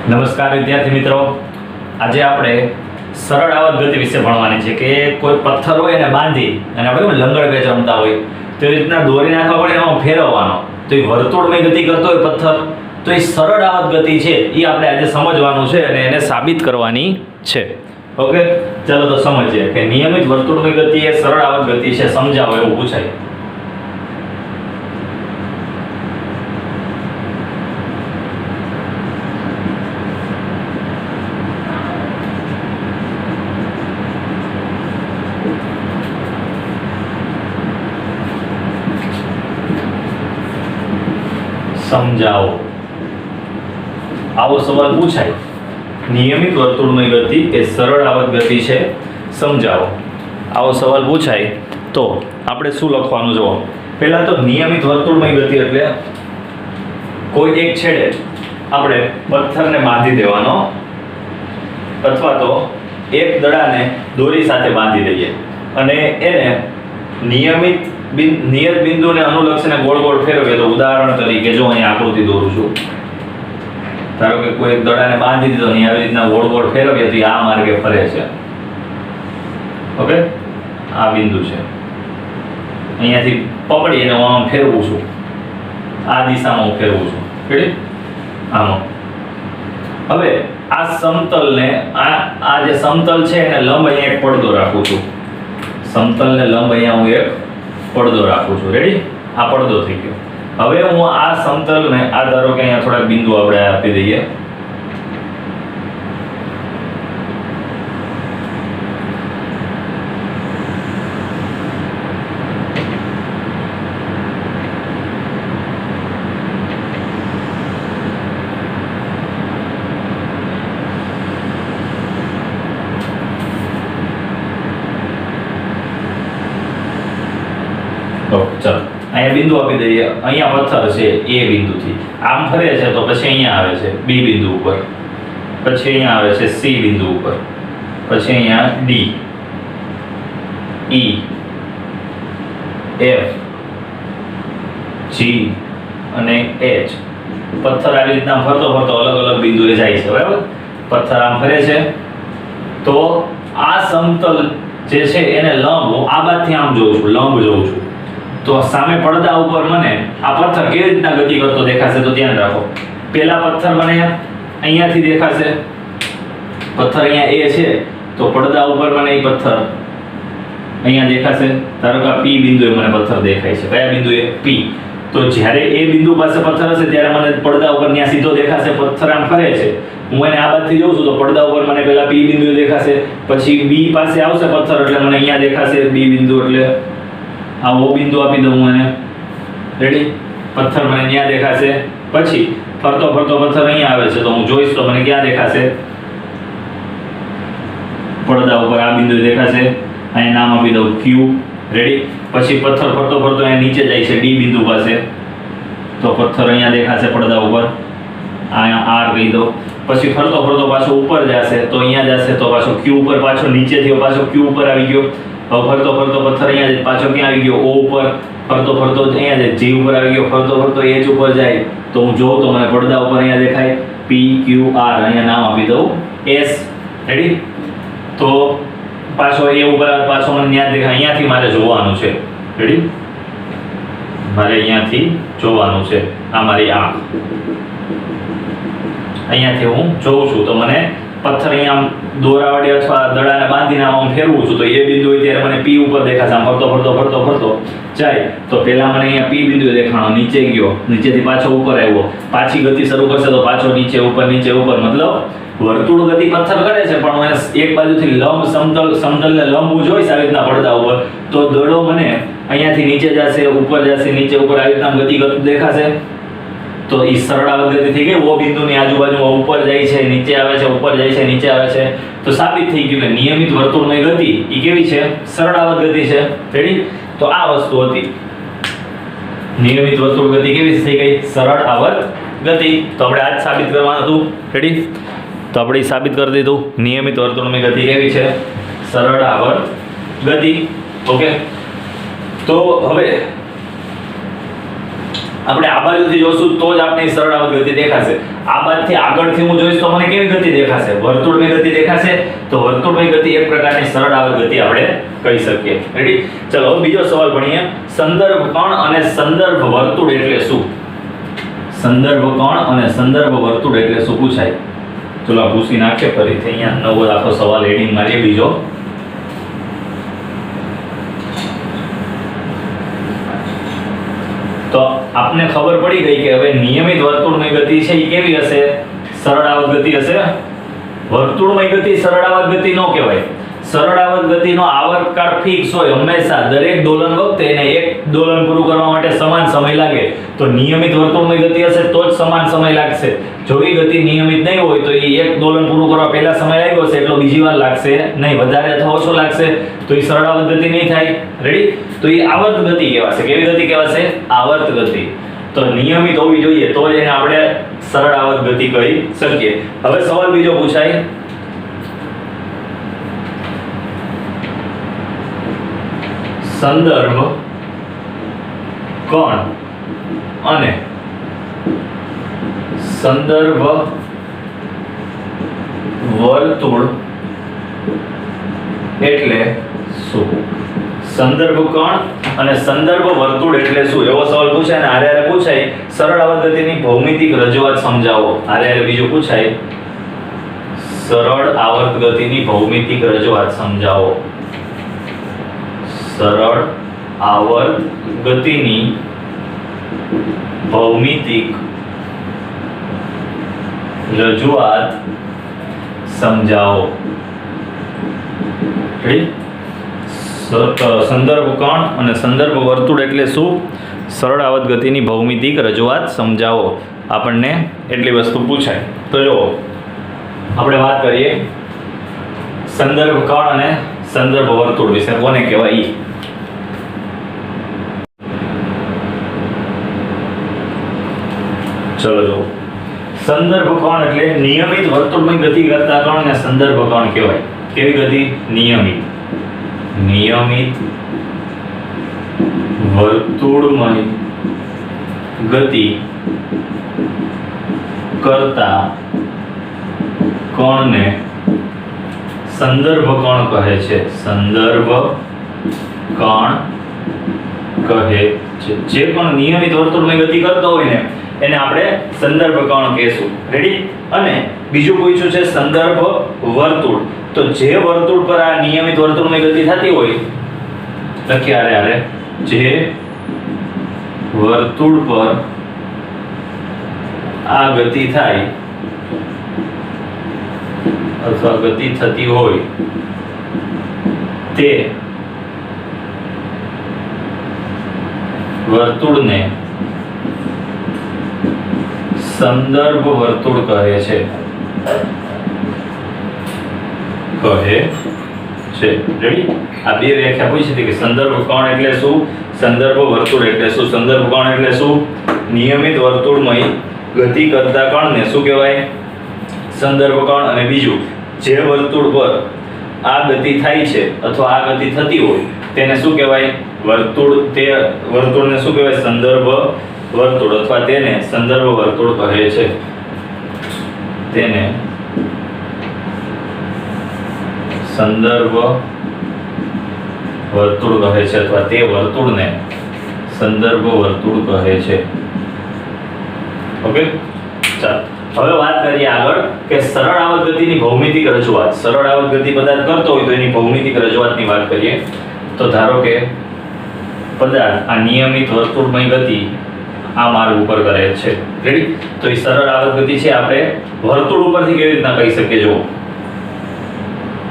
નમસ્કાર વિદ્યાર્થી મિત્રો, આજે આપણે સરળ આવત ગતિ વિશે ભણવાની છે કે કોઈ પથ્થર હોય એને બાંધી અને આપણે લંગડ પેચ રમતા હોય તો એ રીતના દોરી નાખવા પડે, એમાં ફેરવવાનો. તો એ વર્તુળમય ગતિ કરતો હોય પથ્થર, તો એ સરળ આવત ગતિ છે એ આપણે આજે સમજવાનું છે અને એને સાબિત કરવાની છે. ઓકે, ચાલો તો સમજીએ કે નિયમિત વર્તુળમય ગતિ એ સરળ આવત ગતિ છે, સમજાવો એવું પૂછાય. સમજાવો, આવો સવાલ પૂછાય. નિયમિત વર્તુળમય ગતિ એ સરળ આવત ગતિ છે, સમજાવો. આવો સવાલ પૂછાય તો આપણે શું લખવાનું? જુઓ, પહેલા તો નિયમિત વર્તુળમય ગતિ એટલે કોઈ એક છેડે આપણે પથ્થરને બાંધી દેવાનો અથવા તો એક દડાને દોરી સાથે બાંધી દઈએ અને એને નિયત બિંદુને અનુલક્ષીને ગોળ ગોળ ફેરવીએ. તો ઉદાહરણ તરીકે જો અહીં આકૃતિ દોરું છું, ધારો કે કોઈ એક દડાને બાંધી દીધો ને આવી રીતના ગોળ ગોળ ફેરવીએ તો આ માર્ગે ફરે છે. ઓકે, આ બિંદુ છે, અહીંયાથી પકડીને હું આમ ફેરવું છું, આ દિશામાં હું ફેરવું છું, રેડી? આમાં હવે આ સમતલને આ જે સમતલ છે એને લંબ અહીંયા એક પડદો રાખું છું. સમતલને લંબ અહીંયા હું એક પડદો રાખું છું, રેડી? આ પડદો થઈ ગયો. હવે હું આ સમતલને આ ધારો કે અહીંયા થોડાક બિંદુ આપણે આપી દઈએ. ચાલો અહીંયા બિંદુ આપી દઈએ. અહીંયા પથ્થર છે એ બિંદુથી આમ ફરે છે તો પછી અહીંયા આવે છે બી બિંદુ ઉપર, પછી અહીંયા આવે છે સી બિંદુ ઉપર, પછી અહીંયા ડી, ઈ, એફ, જી અને એચ. પથ્થર આવી રીતના ફરતો ફરતો અલગ અલગ બિંદુએ જાય છે, બરાબર? પથ્થર આમ ફરે છે તો આ સમતલ જે છે એને લંબ આ બાજુથી આમ જોઉં છું, લંબ જોઉં છું, તો સામે પડદા ઉપર મને આ પથ્થર કેવી રીતના ગતિ કરતો દેખાશે? તો ધ્યાન રાખો, પેલા પથ્થર મને અહીંયાથી દેખાશે, પથ્થર અહીંયા એ છે તો પડદા ઉપર મને એ પથ્થર અહીંયા દેખાશે. ધારો કે પી બિંદુએ મને પથ્થર દેખાય છે. કયા બિંદુએ? પી. તો જ્યારે એ બિંદુ પાસે પથ્થર હશે ત્યારે મને પડદા ઉપર ત્યાં સીધો દેખાશે. પથ્થર આમ ફરે છે, હું એને આ બાજુથી જોઉં છું તો પડદા ઉપર મને પહેલા પી બિંદુ દેખાશે, પછી બી પાસે આવશે પથ્થર એટલે મને અહીંયા દેખાશે બી બિંદુ, એટલે આ ઓ બિંદુ આપી દઉં હું એને, રેડી? પથ્થર મને ત્યાં દેખાશે. પછી ફરતો ફરતો પથ્થર અહીંયા આવે છે તો હું જોઈશ તો મને ક્યાં દેખાશે? પડદા ઉપર આ બિંદુ દેખાશે. અહીંયા નામ આપી દઉં ક્યુ, રેડી? પછી પથ્થર ફરતો ફરતો અહીંયા નીચે જાય છે ડી બિંદુ પાસે, તો પથ્થર અહીંયા દેખાશે પડદા ઉપર, અહીંયા આર કહી દો. પછી ફરતો ફરતો પાછો ઉપર જશે તો અહીંયા જશે તો પાછો ક્યુ ઉપર, પાછો નીચેથી પાછો ક્યુ ઉપર આવી ગયો. હવે ફરતો ફરતો પથ્થર અહીંયા પાછો ક્યાં આવી ગયો? ઓ ઉપર. ફરતો ફરતો અહીંયા જી ઉપર આવી ગયો. ફરતો ફરતો એચ ઉપર જાય તો હું જોઉં તો મને પડદા ઉપર અહીંયા દેખાય પી ક્યુ આર, અહીંયા નામ આપી દઉં એસ, રેડી? તો પાછો એ ઉપર પાછો મને ત્યાં દેખાય. અહીંયાથી મારે જોવાનું છે, રેડી? મારે અહીંયાથી જોવાનું છે, આ મારી આંખ, અહીંયાથી હું જોઉં છું તો મને પથ્થર અહીંયા દોરા વડે અથવા દડાને બાંધીને આમ ફેરવું છું તો એ બિંદુ હોય ત્યારે મને પી ઉપર દેખાશે. આમ ફરતો ફરતો ફરતો ફરતો જાય તો પહેલા મને અહીંયા પી બિંદુ દેખાણો, નીચે ગયો, નીચેથી પાછો ઉપર આવ્યો, પાછી ગતિ શરૂ કરશે તો પાછો નીચે ઉપર, મતલબ વર્તુળ ગતિ પથ્થર કરે છે પણ મને એક બાજુથી લંબ સમતલને લંબ જોઈશ આવી રીતના પડદા ઉપર તો દડો મને અહીંયાથી નીચે જશે, ઉપર જશે, નીચે ઉપર આવી રીતના ગતિ કરતું દેખાશે. તો એ સરળ આવત ગતિ થઈ ગઈ. ઓ બિંદુની આજુબાજુ ઉપર જાય છે, નીચે આવે છે, ઉપર જાય છે, નીચે આવે છે. તો સાબિત થઈ ગયું કે નિયમિત વર્તુળમય ગતિ એ કેવી છે? સરળ આવત ગતિ છે, રેડી? તો આ વસ્તુ હતી નિયમિત વર્તુળ ગતિ કેવી થઈ ગઈ? સરળ આવત ગતિ. તો આપણે આજ સાબિત કરવાનું હતું, રેડી? તો આપણે સાબિત કરી દીધું નિયમિત વર્તુળમય ગતિ કેવી છે? સરળ આવત ગતિ. ઓકે, તો હવે આપણે આ બાજુથી જોશું તો જ આપણે સરળ આવત ગતિ દેખાશે. આ બાજુથી આગળથી હું જોઈશ તો મને કેવી ગતિ દેખાશે? વર્તુળમય ગતિ દેખાશે. તો વર્તુળમય ગતિ એક પ્રકારની સરળ આવત ગતિ આપણે કહી શકીએ. રેડી? ચલો બીજો સવાલ ભણીએ. સંદર્ભ કોણ અને સંદર્ભ વર્તુળ એટલે શું? સંદર્ભ કોણ અને સંદર્ભ વર્તુળ એટલે શું પૂછાય? ચલો પૂછી નાખીએ ફરીથી. અહીંયા નવો આખો સવાલ હેડિંગ મારીએ બીજો. તો આપને ખબર પડી ગઈ કે હવે નિયમિત વર્તુળમય ગતિ છે એ કેવી હશે? સરળ આવત ગતિ હશે. વર્તુળમય ગતિ સરળ આવત ગતિ નો કહેવાય. સરળ આવત ગતિનો આવર્તકાળ ફિક્સ હોય હંમેશા. દરેક દોલન વખતે એને એક દોલન પૂરું કરવા માટે સમાન સમય લાગે. તો નિયમિત વર્તુળમય ગતિ હશે તો જ સમાન સમય લાગશે. જો એ ગતિ નિયમિત નહીં હોય તો એ એક દોલન પૂરું કરવા પહેલા સમય લાગ્યો હશે એટલો બીજી વાર લાગશે નહીં, વધારે અથવા ઓછો લાગશે. તો એ સરળ આવત ગતિ નહીં થાય. રેડી? તો એ આવર્ત ગતિ કહેવાશે. કેવી ગતિ કહેવાશે? આવર્ત ગતિ. તો નિયમિત હોવી જોઈએ તો જ એને આપણે સરળ આવર્ત ગતિ કહી શકીએ. હવે સવાલ બીજો પૂછાય. સંદર્ભ કોણ અને સંદર્ભ વર્તુળ એટલે શું? સંદર્ભ કોણ અને સંદર્ભ વર્તુળ એટલે શું? એવો સવાલ પૂછાય. અને આરે પૂછાય સરળ આવત ગતિની ભૌમિતિક રજૂઆત સમજાવો. આરે બીજું પૂછાય સરળ આવર્ત ગતિની ભૌમિતિક રજૂઆત સમજાવો. સરળ આવર્ત ગતિની ભૌમિતિક રજૂઆત સમજાવો. સંદર્ભ કોણ અને સંદર્ભ વર્તુળ એટલે શું? સરળ આવર્ત ગતિની ભૌમિતિક રજૂઆત સમજાવો. આપણને એટલી વસ્તુ પૂછાય. તો જો આપણે વાત કરીએ સંદર્ભ કોણ અને સંદર્ભ વર્તુળ વિશે. કોને કહેવાય? ચલો જો સંદર્ભ કોણ એટલે નિયમિત વર્તુળમય ગતિ કરતા કોણને સંદર્ભ કોણ કહેવાય. કેવી ગતિ? નિયમિત. નિયમિત વર્તુળમય ગતિ કરતા કોણને સંદર્ભ કોણ કહે છે? સંદર્ભ કોણ કહે છે. જે પણ નિયમિત વર્તુળમય ગતિ કરતો હોય ને એને આપણે સંદર્ભ કોણ કહેશું. રેડી? અને બીજું પૂછ્યું છે સંદર્ભ વર્તુળ. તો જે વર્તુળ પર આ નિયમિત વર્તુળમય ગતિ થતી હોય, લખીએ આરે જે વર્તુળ પર આ ગતિ થાય અથવા ગતિ થતી હોય તે વર્તુળને સંદર્ભ વર્તુળ કહે છે. રેડી? આ બે વ્યાખ્યા પૂછી હતી કે સંદર્ભ કોણ એટલે શું, સંદર્ભ વર્તુળ એટલે શું. સંદર્ભ કોણ એટલે શું? નિયમિત વર્તુળમય ગતિ કરતા કોણને શું કહેવાય? સંદર્ભ કોણ. અને બીજું જે વર્તુળ પર આ ગતિ થાય છે અથવા આ ગતિ થતી હોય તેને શું કહેવાય? વર્તુળ. તે વર્તુળને શું કહેવાય? સંદર્ભ વર્તુળ અથવા તેને સંદર્ભ વર્તુળ કહે છે. તેને સંદર્ભ વર્તુળ કહે છે અથવા તે વર્તુળને સંદર્ભ વર્તુળ કહે છે. ઓકે, ચાલો હવે વાત કરીએ આગળ કે સરળ આવર્ત ગતિની ભૌમિતિક રજૂઆત. સરળ આવર્ત ગતિ પદાર્થ કરતો હોય તો એની ભૌમિતિક રજૂઆતની વાત કરીએ. તો ધારો કે પદાર્થ આ નિયમિત વર્તુળમય ગતિ આ માર્ગ ઉપર કરે છે. રેડી? તો એ સરળ આવર્ત ગતિ છે આપણે વર્તુળ ઉપરથી કેવી રીતના કહી શકીએ? જો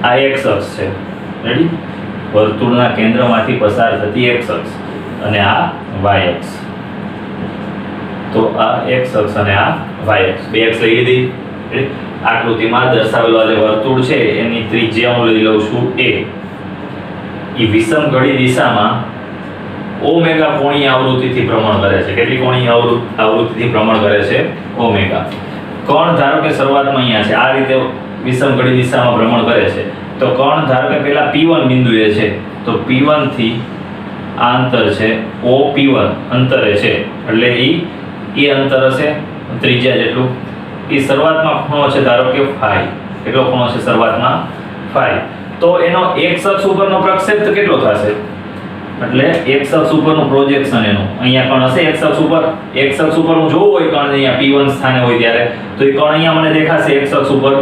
આ એક્સ અક્ષ છે. રેડી? વર્તુળના કેન્દ્રમાંથી પસાર થતી એક્સ અક્ષ અને આ વાય અક્ષ. તો આ એક્સ અક્ષ અને આ વાય અક્ષ બે અક્ષ લઈ લીધી. આકૃતિમાં દર્શાવેલો જે વર્તુળ છે એની ત્રિજ્યા હું લઈ લઉં છું a. એ વિષમ ઘડી દિશામાં ઓમેગા કોણીય આવૃત્તિથી ભ્રમણ કરે છે. કેટલી કોણીય આવૃત્તિથી ભ્રમણ કરે છે? ઓમેગા. કોણ ધારો કે શરૂઆતમાં અહીંયા છે, આ રીતે વિષમ ઘડી દિશામાં ભ્રમણ કરે છે. તો કોણ ધારો કે પહેલા P1 બિંદુએ છે, તો P1 થી આ અંતર છે OP1 અંતરે છે એટલે એ અંતર હશે ત્રિજ્યા જેટલું. એ શરૂઆતમાં ખૂણો છે ધારો કે phi. કેટલો ખૂણો છે શરૂઆતમાં? phi. તો એનો x અક્ષ ઉપરનો પ્રક્ષેપ તો કેટલો થશે? એટલે x અક્ષ ઉપરનું પ્રોજેક્શન એનું અહીંયા કણ હશે x અક્ષ ઉપર. x અક્ષ ઉપર હું જોવું હોય કણ અહીંયા P1 સ્થાને હોય ત્યારે તો એ કણ અહીંયા મને દેખાશે x અક્ષ ઉપર.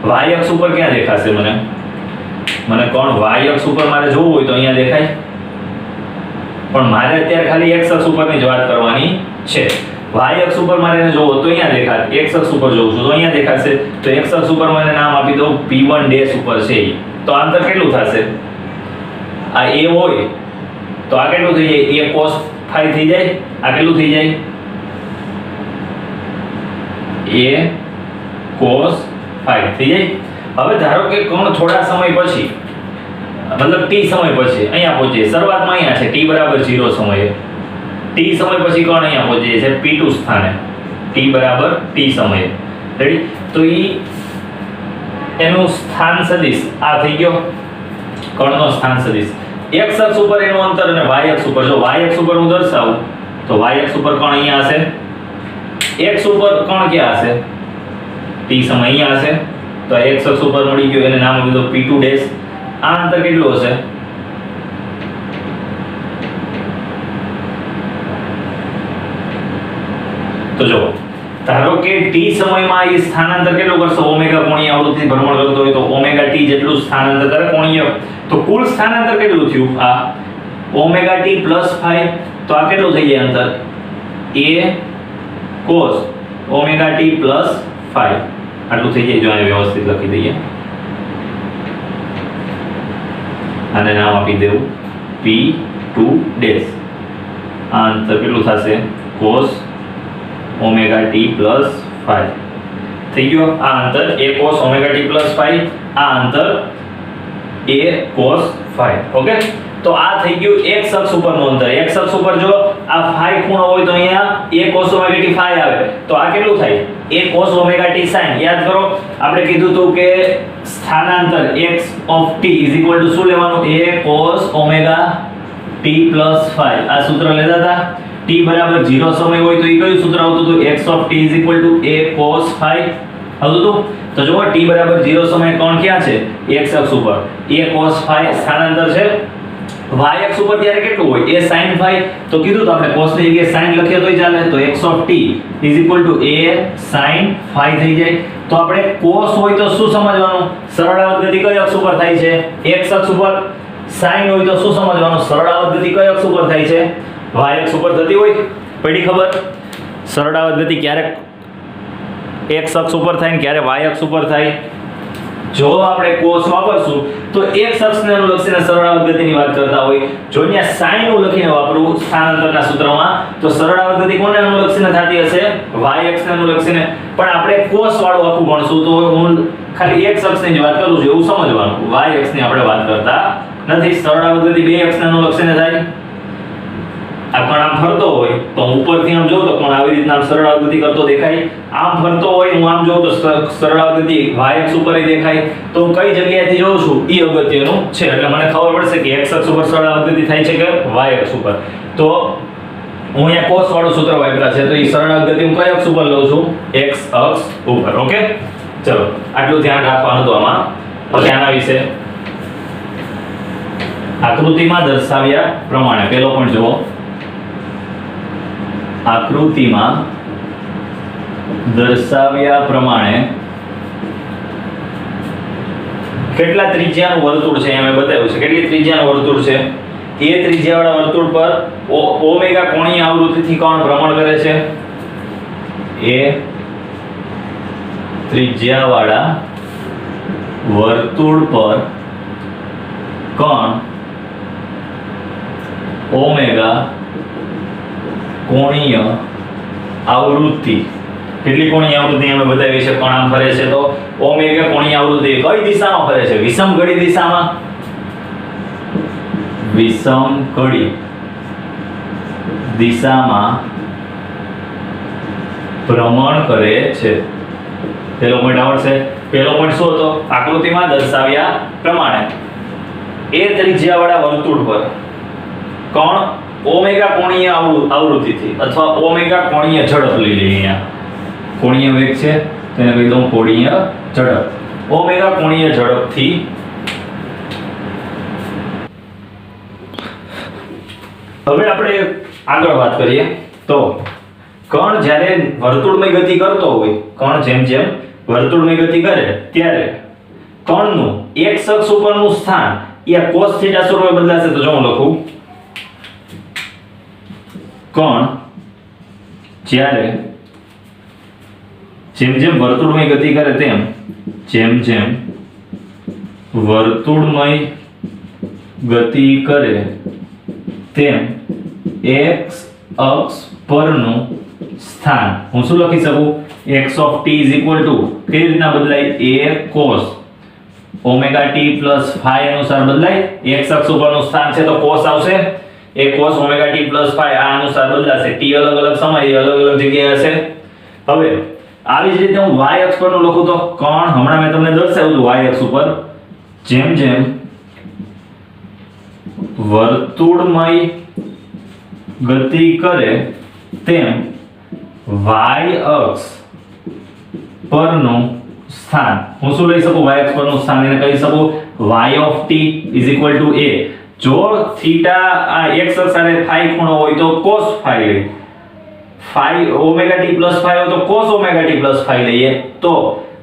y અક્ષ ઉપર ક્યાં દેખાશે મને કણ y અક્ષ ઉપર મારે જોવું હોય તો અહીંયા દેખાય. પણ મારે અત્યારે ખાલી x અક્ષ ઉપરની જ વાત કરવાની છે. y અક્ષ ઉપર મારે એને જોવો તો અહીંયા દેખાશે. x અક્ષ ઉપર જોઉં છું તો અહીંયા દેખાશે. તો x અક્ષ ઉપર મને નામ આપી દઉં P1 ડેશ ઉપર છે ઈ. તો આ અંતર કેટલું થશે? આ a હોય તો આ કેટલું થઈ જાય? a cos phi થઈ જાય. આ કેટલું થઈ જાય? a cos phi થઈ જાય. હવે ધારો કે કોણ થોડા સમય પછી મતલબ t સમય પછી અહીંયા પહોંચે. શરૂઆતમાં અહીંયા છે t બરાબર 0 સમયે. t સમય પછી કોણ અહીંયા પહોંચે છે P2 સ્થાને. t બરાબર t સમયે. રેડી? તો એનું સ્થાન સદિશ આ થઈ ગયો કણનો સ્થાન સદિશ. x અક્ષ ઉપર એનું અંતર અને y અક્ષ ઉપર જો y અક્ષ ઉપર હું દર્શાવું તો y અક્ષ ઉપર કોણ અહીંયા હશે. x ઉપર કોણ ક્યાં હશે? t સમય અહીંયા હશે. તો x અક્ષ ઉપર મળી ગયો એને નામ આપી દો P2 ડેશ. આ અંતર કેટલું હશે? તો જો ધારો કે t સમયમાં એ સ્થાનાંતર કેટલું કરશે? ઓમેગા કોણીય આવૃત્તિ ભ્રમણ કરતો હોય તો ઓમેગા t જેટલું સ્થાનાંતર કરે કોણીય. તો કુલ સ્થાનાંતર કેટલું થયું? આ ઓમેગા t પ્લસ phi. તો આ કેટલું થઈ જાય અંતર? a cos omega t plus phi. આટલું થઈ જાય. જો આ વ્યવસ્થિત લખી દઈએ. આને નામ આપી દેવું P2 ડેશ. આ અંતર કેટલું થશે? cos omega t plus phi થઈ ગયો. આ અંતર a cos omega t plus phi. આ અંતર a cos phi. ઓકે? તો આ થઈ ગયું x અક્ષ ઉપરનું અંતર. x અક્ષ ઉપર જો આ phi ખૂણો હોય તો અહીંયા a cos omega t phi આવે. તો આ કેટલું થાય? a cos omega t sin. યાદ કરો આપણે કીધું હતું કે સ્થાનાંતર x of t શું લેવાનું? a cos omega t plus phi. આ સૂત્ર લેતા હતા. t બરાબર 0 સમય હોય તો એ કયું સૂત્ર આવતું હતું? x of t a cos phi આવતું હતું. તો જો t બરાબર 0 સમયે કોણ ક્યાં છે? x અક્ષ ઉપર. a cos phi સ્થાનાંતર છે. y અક્ષ ઉપર ત્યારે કેટલું હોય? a sin phi. તો કીધું તો આપણે cos ની જગ્યાએ sin લખીએ તોય ચાલે. તો x of t a sin phi થઈ જાય. તો આપણે cos હોય તો શું સમજવાનું? સરળ ગતિ કઈ અક્ષ ઉપર થાય છે? x અક્ષ ઉપર. sin હોય તો શું સમજવાનું? સરળ ગતિ કઈ અક્ષ ઉપર થાય છે? y અક્ષ ઉપર થતી હોય. પડી ખબર? સરળ ગતિ ક્યારેક x અક્ષ ઉપર થાય ને ક્યારે y અક્ષ ઉપર થાય. જો આપણે cos વાપરશું તો x અક્ષને અનુલક્ષીને સરળ ગતિની વાત કરતા હોય. જો અહીંયા sin નું લખીને વાપરવું સ્થાનાંતરના સૂત્રમાં તો સરળ ગતિ કોને અનુલક્ષીને થતી હશે? y અક્ષને અનુલક્ષીને. પણ આપણે cos વાળું આખું ભણશું તો હું ખાલી x અક્ષની જ વાત કરું છું એવું સમજવાનું. y અક્ષની આપણે વાત કરતા નથી. સરળ ગતિ બે અક્ષને અનુલક્ષીને થાય. આ કણ આમ ફરતો હોય તો ઉપરથી આમ જોઉં તો પણ આવી રીતના આમ સરળ ગતિ કરતો દેખાય. આમ ફરતો હોય હું આમ જોઉં તો સરળ ગતિ y અક્ષ ઉપર દેખાય. તો હું કઈ જગ્યાએથી જોઉં છું એ અગત્યનું છે. એટલે મને ખબર પડશે કે x અક્ષ ઉપર સરળ ગતિ થાય છે કે y અક્ષ ઉપર. તો હું અહીંયા cos વાળું સૂત્ર વાપર્યા છે તો એ સરળ ગતિ હું કઈ અક્ષ ઉપર લઉં છું? x અક્ષ ઉપર. ઓકે? ચલો આટલું ધ્યાન રાખવાનું તો આમાં. પછી આના વિશે આકૃતિમાં દર્શાવ્યા પ્રમાણે પહેલો પણ જુઓ. આકૃતિમાં દર્શાવ્યા પ્રમાણે કેટલા ત્રિજ્યાનું વર્તુળ છે અમે બતાવ્યું છે. કેટલી ત્રિજ્યાનું વર્તુળ છે? એ ત્રિજ્યાવાળા વર્તુળ પર ઓમેગા કોણીય આવૃત્તિથી કોણ ભ્રમણ કરે છે? એ ત્રિજ્યાવાળા વર્તુળ પર કોણ ઓમેગા કોણીય આવૃત્તિ. કેટલી કોણીય આવૃત્તિ અમે બતાવી છે? કોણ આમ ફરે છે તો ઓમેગા કોણીય આવૃત્તિ કઈ દિશામાં ફરે છે? વિષમ ઘડી દિશામાં. વિષમ ઘડી દિશામાં ભ્રમણ કરે છે. પહેલો પોઈન્ટ આવડશે. પહેલો પોઈન્ટ શું હતો? આકૃતિમાં દર્શાવ્યા પ્રમાણે એ ત્રિજ્યાવાળા વર્તુળ પર કોણ ઓમેગા કોણીય આવૃત્તિથી અથવા ઓમેગા કોણીય ઝડપ લઈ લઈએ અહીંયા કોણીય વેગ છે તેને કહી દઉં કોણીય ઝડપ ઓમેગા કોણીય ઝડપથી હવે આપણે આગળ વાત કરીએ તો કણ જ્યારે વર્તુળમય ગતિ કરતો હોય કણ જેમ જેમ વર્તુળમય ગતિ કરે ત્યારે કણનું x અક્ષ ઉપરનું સ્થાન એ cos θ સ્વરૂપે બદલાશે તો જો હું લખું કણ જ્યારે જેમ જેમ વર્તુળમય ગતિ કરે તેમ જેમ જેમ વર્તુળમય ગતિ કરે તેમ x અક્ષ પરનું સ્થાન હું શું લખી શકું x of t is equal to કઈ રીતના બદલાય a cos omega t plus phi અનુસાર બદલાય x અક્ષ ઉપરનું સ્થાન છે તો cos આવશે a cos omega t plus phi આ અનુસાર બદલાશે t અલગ અલગ સમયે અલગ અલગ જગ્યાએ હશે હવે આવી જ રીતે હું y અક્ષ પરનું લખું તો કોણ હમણાં મેં તમને દર્શાવ્યું y અક્ષ ઉપર જેમ જેમ વર્તુળમય ગતિ કરે તેમ y અક્ષ પરનું સ્થાન હું શું લઈ શકું y અક્ષ પરનું સ્થાન એને કહી શકું y of t is equal to a જો થીટા આ x અક્ષ સાથે phi ખૂણો હોય તો cos phi લે phi omega t plus phi હોય તો cos omega t plus phi લઈએ તો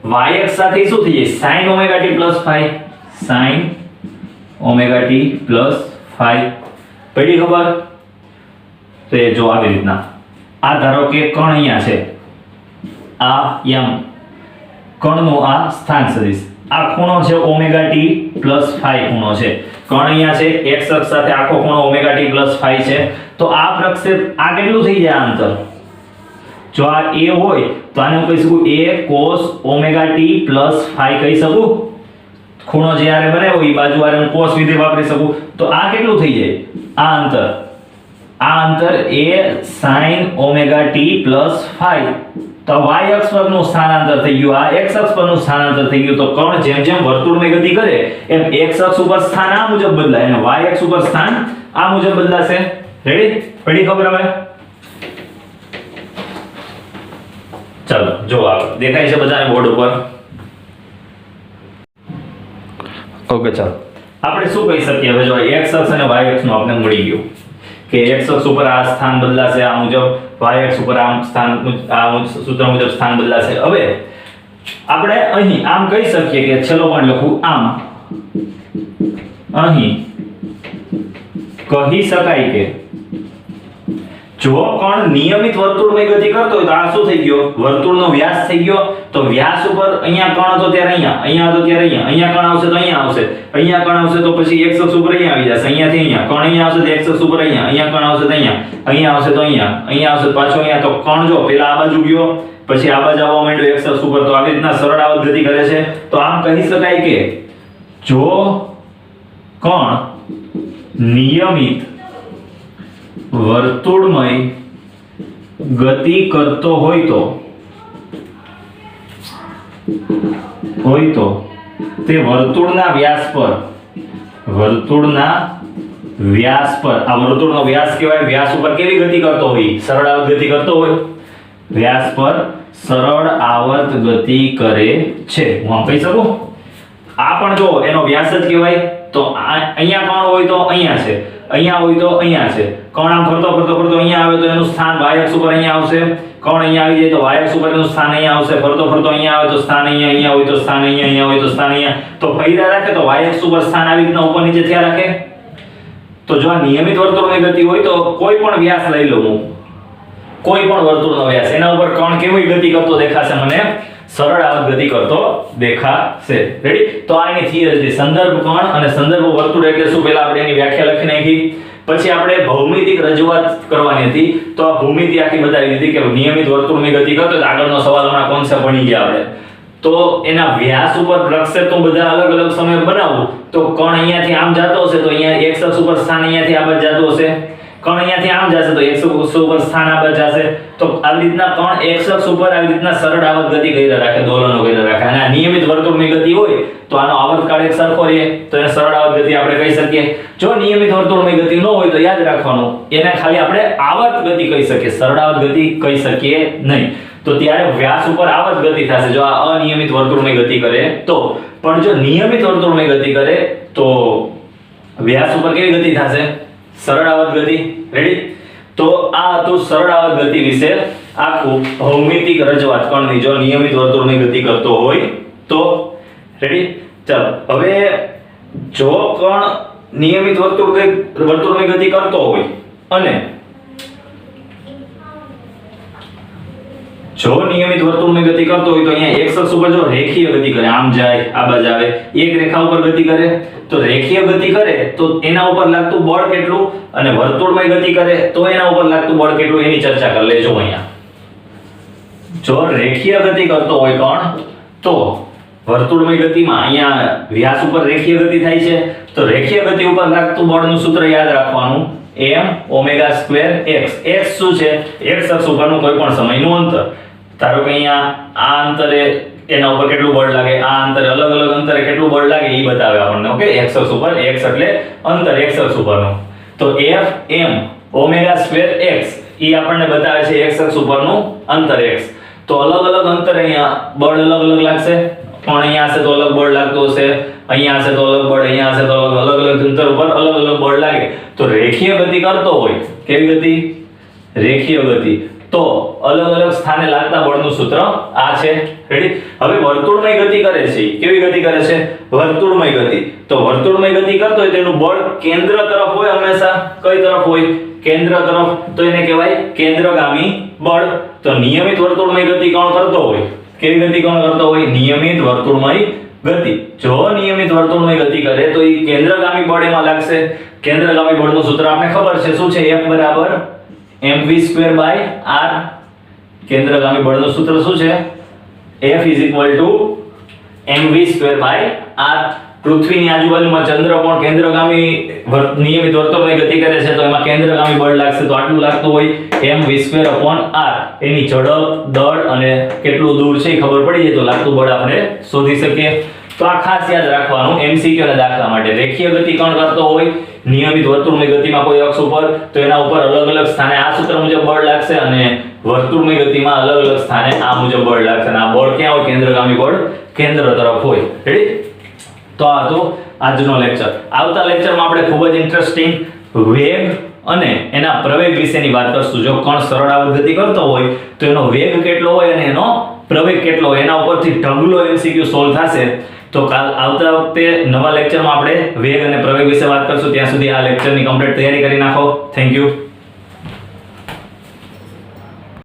y અક્ષ સાથે શું થઈ જાય sin omega t plus phi sin omega t plus phi પડી ખબર તો એ જો આવી રીતના આ ધારો કે કણ અહીંયા છે આ m કણનું આ સ્થાન સદિશ આ ખૂણો છે ઓમેગા t plus phi ખૂણો છે કણ અહીંયા છે x અક્ષ સાથે આખો ખૂણો ઓમેગા t plus phi છે તો આ પ્રક્ષેપ આ કેટલું થઈ જાય અંતર જો આ a હોય તો આને હું કહી શકું a cos omega t plus phi કહી શકું ખૂણો જ્યારે બનાવ્યો એ બાજુ આરે હું cos વિધેય વાપરી શકું તો આ કેટલું થઈ જાય આ અંતર a sin omega t plus phi તો y અક્ષ પરનું સ્થાનાંતર થઈ ગયું આ x અક્ષ પરનું સ્થાનાંતર થઈ ગયું તો કણ જેમ જેમ વર્તુળમય ગતિ કરે એમ x અક્ષ ઉપર સ્થાન આ મુજબ બદલાય અને y અક્ષ ઉપર સ્થાન આ મુજબ બદલાશે રેડી પડી ખબર હવે ચાલો જો આ દેખાય છે બધાને બોર્ડ ઉપર ઓકે ચાલો આપણે શું કહી શકીએ હવે જો x અક્ષ અને y અક્ષ નું આપણે મળી ગયું કે x અક્ષ ઉપર આ સ્થાન બદલાશે આ મુજબ y અક્ષ ઉપર આ સ્થાન આ સૂત્ર મુજબ સ્થાન બદલાશે હવે આપણે અહીં આમ કહી શકીએ કે ચલો પણ લખું આમ અહીં કહી શકાય કે જો કણ નિયમિત વર્તુળમય ગતિ કરતો હોય તો આ શું થઈ ગયો વર્તુળનો વ્યાસ થઈ ગયો તો વ્યાસ ઉપર અહીંયા કણ હતો ત્યારે અહીંયા હતો ત્યારે અહીંયા કણ આવશે તો અહીંયા આવશે અહીંયા કણ આવશે તો પછી x અક્ષ ઉપર અહીંયા આવી જશે અહીંયાથી અહીંયા કણ અહીંયા આવશે તો x અક્ષ ઉપર અહીંયા કણ આવશે તો અહીંયા આવશે તો અહીંયા આવશે પાછો અહીંયા તો કણ જો પેલા આ બાજુ ગયો પછી આ બાજુ આવવા માંડ્યો x અક્ષ ઉપર તો આવી રીતના સરળ આવત ગતિ કરે છે તો આમ કહી શકાય કે જો કણ નિયમિત વર્તુળમય ગતિ કરતો હોય તો તે વર્તુળના વ્યાસ પર આ વર્તુળનો વ્યાસ કહેવાય વ્યાસ ઉપર કેવી ગતિ કરતો હોય સરળ આવર્ત ગતિ કરતો હોય વ્યાસ પર સરળ આવર્ત ગતિ કરે છે હું આમ કહી શકું આ પણ જો એનો વ્યાસ જ કહેવાય તો અહીંયા કોણ હોય તો અહીંયા છે અહીંયા હોય તો અહીંયા છે કોણ આમ ફરતો અહીંયા આવે તો એનું સ્થાન y અક્ષ ઉપર અહીંયા આવશે કોણ અહીંયા આવી જાય તો y અક્ષ ઉપર એનું સ્થાન અહીંયા આવશે ફરતો અહીંયા આવે તો સ્થાન અહીંયા હોય તો સ્થાન અહીંયા હોય તો સ્થાન અહીંયા તો ફરીદા રાખે તો y અક્ષ ઉપર સ્થાન આવી રીતના ઉપર નીચે થયા રાખે તો જો આ નિયમિત વર્તુળની ગતિ હોય તો કોઈ પણ વ્યાસ લઈ લઉં હું કોઈ પણ વર્તુળનો વ્યાસ એના ઉપર કણ કેવી ગતિ કરતો દેખાશે મને સરળ આવર્ત ગતિ કરતો દેખાશે રેડી તો આ એની થિયરી છે સંદર્ભ કણ અને સંદર્ભ વર્તુળ એટલે શું પહેલા આપણે એની વ્યાખ્યા લખી નાખી પછી આપણે ભૌમિતિક રજૂઆત કરવાની હતી તો આ ભૂમિતિ આખી બતાવી દીધી કે નિયમિત વર્તુળની ગતિ કરતો તો આગળનો સવાલ હમણાં કોન્સેપ્ટ ભણી ગયા આપણે તો એના વ્યાસ ઉપર પ્રક્ષેપ તો બધા અલગ અલગ સમય બનાવું તો કણ અહીંયાથી આમ જતો હશે તો અહીંયા x અક્ષ ઉપર સ્થાન અહીંયાથી આ બાજુ જતો હશે કણ અહીંયાથી આમ જશે તો x અક્ષ ઉપર સ્થાન આગળ જશે, તો આવી રીતના કણ x અક્ષ ઉપર આવી રીતના સરળ આવર્ત ગતિ કર્યા રાખે, દોલનો કર્યા રાખે, અને આ નિયમિત વર્તુળની ગતિ હોય તો આનો આવર્તકાળ એક સરખો રહે, તો એને સરળ આવર્ત ગતિ આપણે કહી શકીએ. જો નિયમિત વર્તુળની ગતિ ન હોય તો યાદ રાખવાનું, એને ખાલી આપણે આવર્ત ગતિ કહી શકીએ, સરળ આવર્ત ગતિ કહી શકીએ નહીં. તો ત્યારે વ્યાસ ઉપર આવર્ત ગતિ થશે જો આ અનિયમિત વર્તુળની ગતિ કરે તો. પણ જો નિયમિત વર્તુળની ગતિ કરે તો વ્યાસ ઉપર કેવી ગતિ થશે? સરળ આવર્ત ગતિ. રેડી? તો આ હતું સરળ આવર્ત ગતિ વિશે આખું ભૌમિતિક રજૂઆત કણની, જો નિયમિત વર્તુળની ગતિ કરતો હોય તો. રેડી? ચાલો હવે જો કણ નિયમિત વર્તુળની ગતિ કરતો હોય અને જો નિયમિત વર્તુળની ગતિ કરતો હોય તો અહીંયા x અક્ષ ઉપર જો રેખીય ગતિ કરે, આમ જાય આ બાજુ આવે, એક રેખા ઉપર ગતિ કરે, તો રેખીય ગતિ કરે તો એના ઉપર લાગતું બળ કેટલું, અને વર્તુળમય ગતિ કરે તો એના ઉપર લાગતું બળ કેટલું, એની ચર્ચા કરી લેજો. અહીંયા જો રેખીય ગતિ કરતો હોય કણ તો વર્તુળમય ગતિમાં અહીંયા વ્યાસ ઉપર રેખીય ગતિ થાય છે, તો રેખીય ગતિ ઉપર લાગતું બળનું સૂત્ર યાદ રાખવાનું, m²x. x શું છે? x અક્ષ ઉપરનું કોઈ પણ સમયનું અંતર. ધારો કે અહીંયા આ અંતરે એના ઉપર કેટલું બળ લાગે, આ અંતરે અલગ અલગ અંતરે કેટલું બળ લાગે એ બતાવે આપણને. ઓકે, x અક્ષ ઉપર, x એટલે અંતર x અક્ષ ઉપરનું, તો f m²x એ આપણને બતાવે છે x અક્ષ ઉપરનું અંતર x. તો અલગ અલગ અંતરે અહીંયા બળ અલગ અલગ લાગશે, પણ અહીંયા હશે તો અલગ બળ લાગતું હશે, અહીંયા હશે તો અલગ બળ, અહીંયા હશે તો અલગ અલગ અંતર ઉપર અલગ અલગ બળ લાગે. તો રેખીય ગતિ કરતો હોય, કેવી ગતિ? રેખીય ગતિ, તો અલગ અલગ સ્થાને લાગતા બળનું સૂત્ર આ છે. રેડી? હવે વર્તુળમય ગતિ કરે છે, કેવી ગતિ કરે છે? વર્તુળમય ગતિ. તો વર્તુળમય ગતિ કરતો હોય તેનું બળ કેન્દ્ર તરફ હોય, હંમેશા કઈ તરફ હોય? કેન્દ્ર તરફ, તો એને કહેવાય કેન્દ્રગામી બળ. તો નિયમિત વર્તુળમય ગતિ કોણ કરતો હોય? કેવી ગતિ કોણ કરતો હોય? નિયમિત વર્તુળમય ગતિ. જો નિયમિત વર્તુળમય ગતિ કરે તો એ કેન્દ્રગામી બળ એમાં લાગશે. કેન્દ્રગામી બળનું સૂત્ર આપણે ખબર છે, શું છે? F બરાબર mv²/r. કેન્દ્રગામી બળનું સૂત્ર શું છે? F mv²/r. પૃથ્વીની આજુબાજુમાં ચંદ્ર પણ કેન્દ્રગામી નિયમિત વર્તુળમય ગતિ કરે છે, તો એમાં કેન્દ્રગામી બળ લાગશે, તો આટલું લાગતું હોય mv²/r. એની ઝડપ, દળ અને કેટલું દૂર છે એ ખબર પડી જાય તો લાગતું બળ આપણે શોધી શકીએ. તો આ ખાસ યાદ રાખવાનું એમસીક્યુ ના દાખલા માટે. રેખીય ગતિ કોણ કરતો હોય? નિયમિત વર્તુળમય ગતિમાં કોઈ અક્ષ ઉપર, તો એના ઉપર અલગ અલગ સ્થાને આ સૂત્ર મુજબ બળ લાગશે, અને વર્તુળમય ગતિમાં અલગ અલગ સ્થાને આ મુજબ બળ લાગશે. અને આ બળ ક્યાં હોય? કેન્દ્રગામી બળ કેન્દ્ર તરફ હોય. રેડી? તો આ તો આજનો લેક્ચર. આવતા લેક્ચરમાં આપણે ખૂબ જ ઇન્ટરેસ્ટિંગ વેગ અને એના પ્રવેગ વિશેની વાત કરશું. જો કણ સરળ આવર્ત ગતિ કરતો હોય તો એનો વેગ કેટલો હોય અને એનો પ્રવેગ કેટલો હોય, એના ઉપરથી ઢગલો એમસીક્યુ સોલ્વ થશે. તો આવતા વખતે નવા લેક્ચરમાં આપણે વેગ અને પ્રવેગ વિશે વાત કરશું. ત્યાં સુધી આ લેક્ચરની કમ્પ્લીટ તૈયારી કરી નાખો. Thank you.